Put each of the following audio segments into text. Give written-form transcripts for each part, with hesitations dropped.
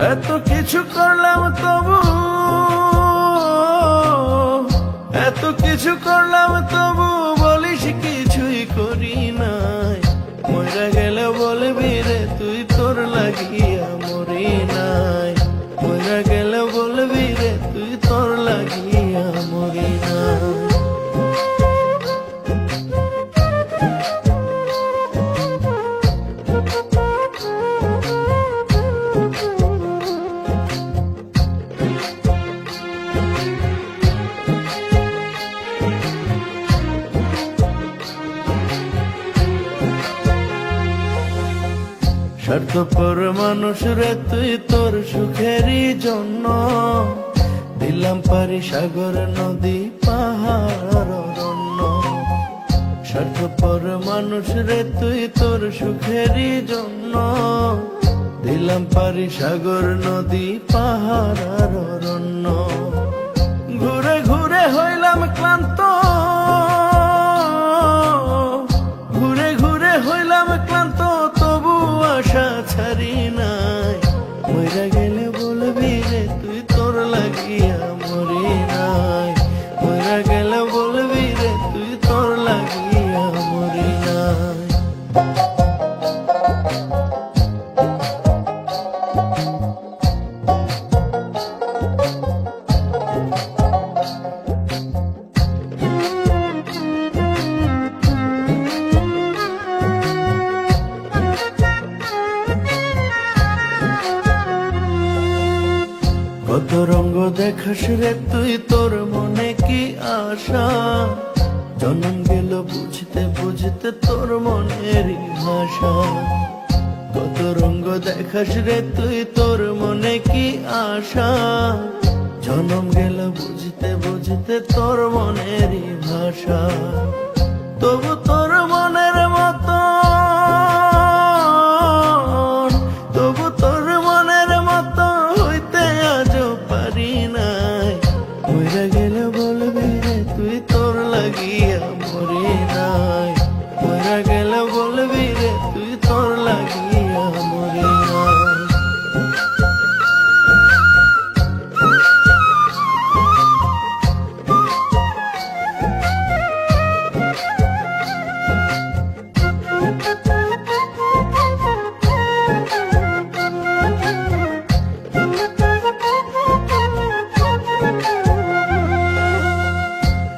এত কিছু করলাম তবু, এত কিছু করলাম তবু বলিস কিছুই করি নাই। মরে গেলে বলবি রে তুই তোর লাগিয়া মরি নাই। মরে গেলে বলবি রে তুই তোর লাগিয়া মরি নাই। স্বার্থপর মানুষ রে তুই তোর সুখেরই জন্য দিলাম পারি সাগর নদী পাহাড় অরণ্য। স্বার্থপর মানুষ রে তুই তোর সুখেরই জন্য দিলাম পারি সাগর নদী পাহাড় আর অরণ্য। ঘুরে ঘুরে হইলাম ক্লান্ত, ঘুরে ঘুরে হইলাম ক্লান্ত তবু আশা ছাড়ি নাই। মইরা গেলে বলবি রে তুই তোর লাগিয়া মরি নাই। মইরা গেলে বলবি রে তুই তোর লাগিয়া মরি নাই। কত রঙ্গ দেখাস রে তুই তোর মনে কি আশা, জন্ম গেল বুঝতে বুঝতে তোর মনেরই ভাষা। কত রঙ্গ দেখাস রে তুই তোর মনে কি আশা, জন্ম গেল বুঝতে বুঝতে তোর মনেরই ভাষা। তবু তোর মনের মতো, তবু তোর মনের মতো হইতে আজও পারি নাই। মইরা গেলে বলবি রে তুই তোর লাগিয়া মরি নাই। মইরা গেলে বলবি রে তুই তোর লাগিয়া মরি নাই।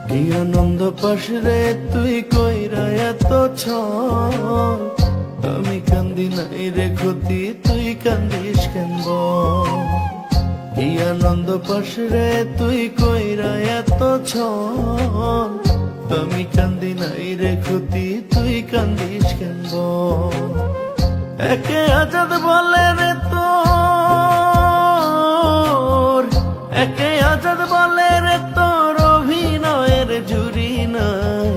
কি আনন্দ পাস রে তুই কইরা এত ছল, আমি কান্দি নাই রে ক্ষতি তুই কান্দিস কেন বল। কি আনন্দ পাস রে তুই কইরা এত ছল, আমি কান্দি নাই রে ক্ষতি তুই কান্দিস কেন বল। একে আজাদ বলে রে তোর, একে আজাদ বলে রে তোর অভিনয়ের জুড়ি নাই।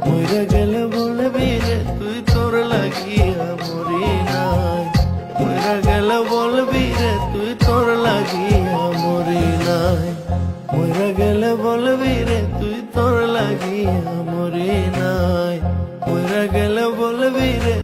মইরা গেলে বলবি রে তুই তোর লাগিয়া মরি নাই। মইরা গেলে বলবি রে তুই তোর লাগিয়া মরি নাই। মইরা গেলে বলবি রে তুই তোর লাগিয়া মরি নাই। মইরা গেলে বলবি রে